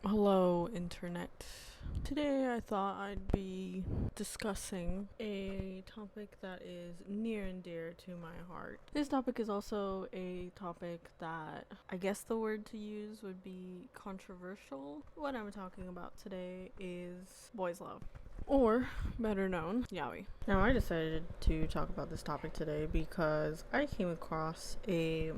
Hello, internet. Today I thought I'd be discussing a topic that is near and dear to my heart. This topic is also a topic that I guess the word to use would be controversial. What I'm talking about today is boys' love, or better known, yaoi. Now, I decided to talk about this topic today because I came across a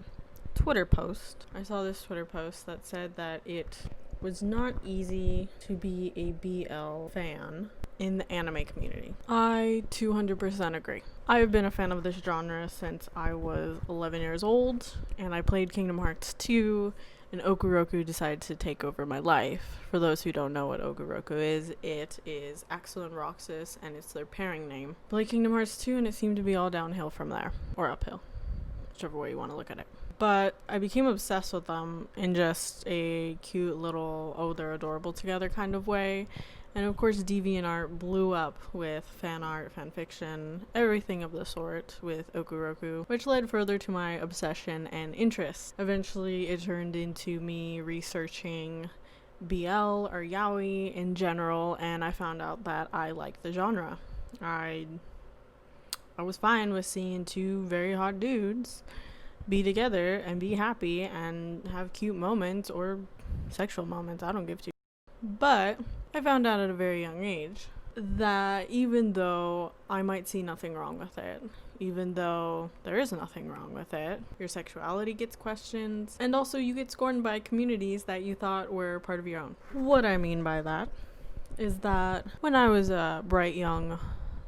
Twitter post. I saw this Twitter post that said that it was not easy to be a BL fan in the anime community. I 200% agree. I've been a fan of this genre since I was 11 years old, and I played Kingdom Hearts 2, and Okuroku decided to take over my life. For those who don't know what Okuroku is, it is Axel and Roxas, and it's their pairing name. Played Kingdom Hearts 2, and it seemed to be all downhill from there, or uphill, whichever way you want to look at it. But I became obsessed with them in just a cute little, oh, they're adorable together kind of way. And of course, DeviantArt blew up with fan art, fan fiction, everything of the sort with Okuroku, which led further to my obsession and interest. Eventually, it turned into me researching BL or yaoi in general, and I found out that I liked the genre. I was fine with seeing two very hot dudes be together and be happy and have cute moments or sexual moments. I don't give two. But I found out at a very young age that even though I might see nothing wrong with it, even though there is nothing wrong with it, your sexuality gets questioned, and also you get scorned by communities that you thought were part of your own. What I mean by that is that when I was a bright young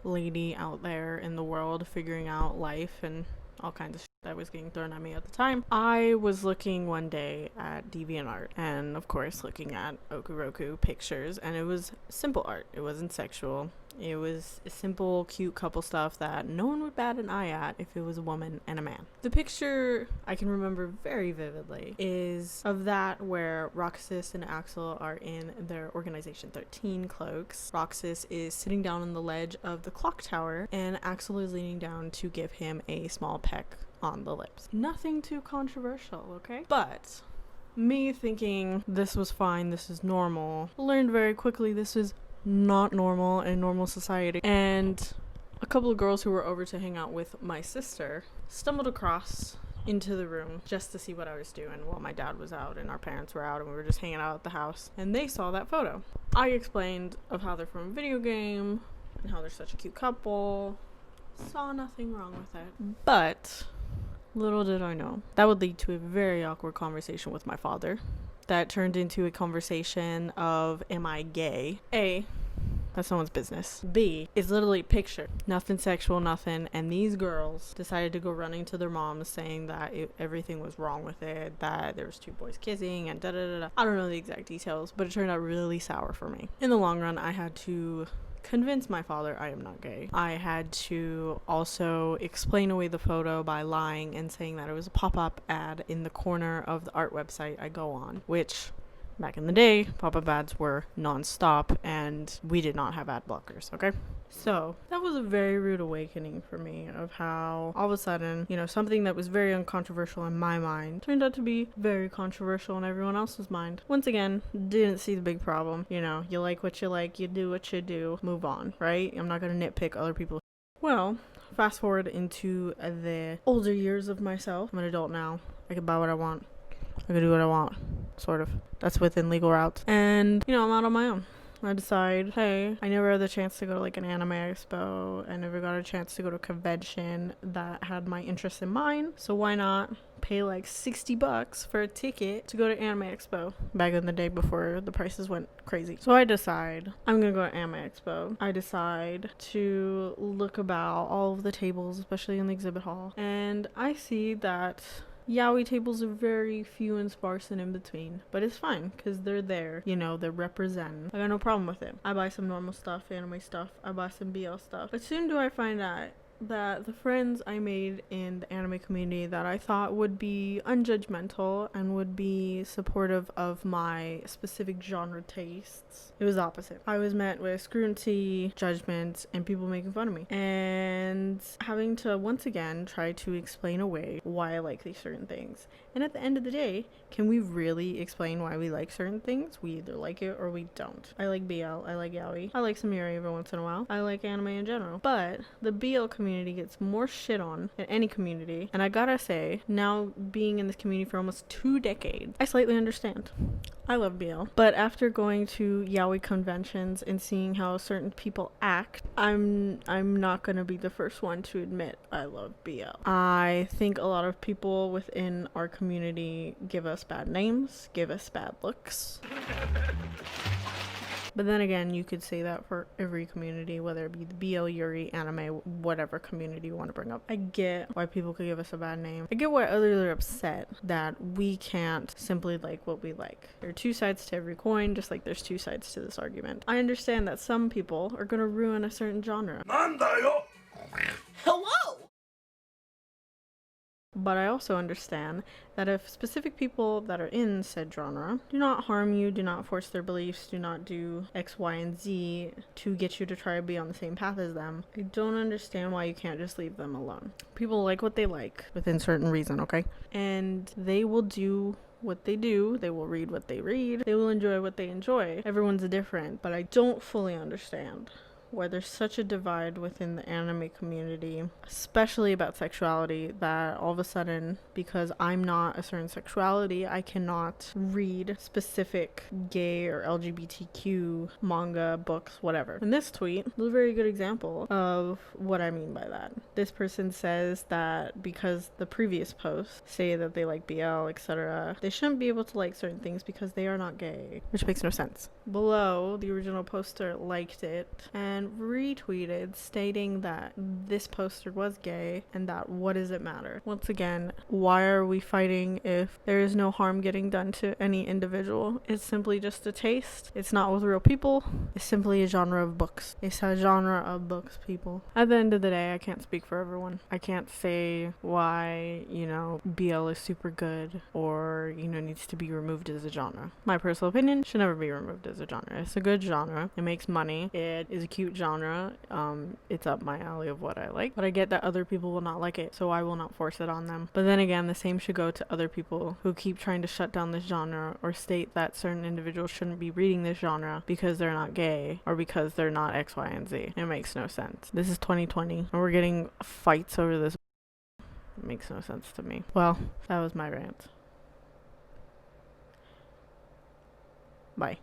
lady out there in the world figuring out life and all kinds of shit that was getting thrown at me at the time, I was looking one day at DeviantArt and of course looking at Okuroku pictures, and it was simple art. It wasn't sexual. It was simple, cute couple stuff that no one would bat an eye at if it was a woman and a man. The picture I can remember very vividly is of that where Roxas and Axel are in their Organization 13 cloaks. Roxas is sitting down on the ledge of the clock tower, and Axel is leaning down to give him a small peck on the lips. Nothing too controversial, okay? But me thinking this was fine, this is normal, learned very quickly this is not normal in normal society. And a couple of girls who were over to hang out with my sister stumbled across into the room just to see what I was doing while my dad was out and our parents were out and we were just hanging out at the house, and they saw that photo. I explained of how they're from a video game and how they're such a cute couple. Saw nothing wrong with it. But little did I know that would lead to a very awkward conversation with my father that turned into a conversation of, am I gay? A, that's someone's business. B, is literally a picture. Nothing sexual, nothing. And these girls decided to go running to their moms saying that everything was wrong with it, that there was two boys kissing and da-da-da-da. I don't know the exact details, but it turned out really sour for me. In the long run, I had to convince my father I am not gay. I had to also explain away the photo by lying and saying that it was a pop-up ad in the corner of the art website I go on, which back in the day, pop-up ads were non-stop and we did not have ad blockers, okay? So that was a very rude awakening for me of how all of a sudden, something that was very uncontroversial in my mind turned out to be very controversial in everyone else's mind. Once again, didn't see the big problem. You like what you like, you do what you do, move on, right? I'm not going to nitpick other people. Well, fast forward into the older years of myself. I'm an adult now. I can buy what I want. I can do what I want, sort of. That's within legal routes. And, I'm out on my own. I decide, hey, I never had the chance to go to an anime expo. I never got a chance to go to a convention that had my interest in mind. So why not pay $60 for a ticket to go to anime expo back in the day before the prices went crazy. So I decide I'm gonna go to anime expo. I decide to look about all of the tables, especially in the exhibit hall, and I see that yaoi tables are very few and sparse and in between, but it's fine because they're there, they're represented. I got no problem with it. I buy some normal stuff, anime stuff, I buy some BL stuff, but soon do I find out that the friends I made in the anime community that I thought would be unjudgmental and would be supportive of my specific genre tastes, it was opposite. I was met with scrutiny, judgment, and people making fun of me. And having to once again try to explain away why I like these certain things. And at the end of the day, can we really explain why we like certain things? We either like it or we don't. I like BL, I like yaoi, I like some yuri every once in a while, I like anime in general. But the BL community gets more shit on than any community. And I gotta say, now being in this community for almost 2 decades, I slightly understand. I love BL. But after going to yaoi conventions and seeing how certain people act, I'm not gonna be the first one to admit I love BL. I think a lot of people within our community give us bad names, give us bad looks. But then again, you could say that for every community, whether it be the BL, Yuri, anime, whatever community you want to bring up. I get why people could give us a bad name. I get why others are upset that we can't simply like what we like. There are 2 sides to every coin, just like there's 2 sides to this argument. I understand that some people are going to ruin a certain genre. Hello! But I also understand that if specific people that are in said genre do not harm you, do not force their beliefs, do not do X, Y, and Z to get you to try to be on the same path as them, I don't understand why you can't just leave them alone. People like what they like within certain reason, okay? And they will do what they do, they will read what they read, they will enjoy what they enjoy. Everyone's different, but I don't fully understand why there's such a divide within the anime community, especially about sexuality, that all of a sudden, because I'm not a certain sexuality, I cannot read specific gay or LGBTQ manga, books, whatever. And this tweet is a very good example of what I mean by that. This person says that because the previous posts say that they like BL, etc., they shouldn't be able to like certain things because they are not gay, which makes no sense. Below, the original poster liked it and retweeted stating that this poster was gay and that what does it matter? Once again, why are we fighting if there is no harm getting done to any individual? It's simply just a taste. It's not with real people. It's simply a genre of books. It's a genre of books, people. At the end of the day, I can't speak for everyone. I can't say why, BL is super good or, needs to be removed as a genre. My personal opinion, should never be removed as a genre. It's a good genre. It makes money. It is a cute genre. It's up my alley of what I like, but I get that other people will not like it, so I will not force it on them. But then again, the same should go to other people who keep trying to shut down this genre or state that certain individuals shouldn't be reading this genre because they're not gay or because they're not X, Y, and Z. It makes no sense. This is 2020 and we're getting fights over this. It makes no sense to me. Well, that was my rant. Bye.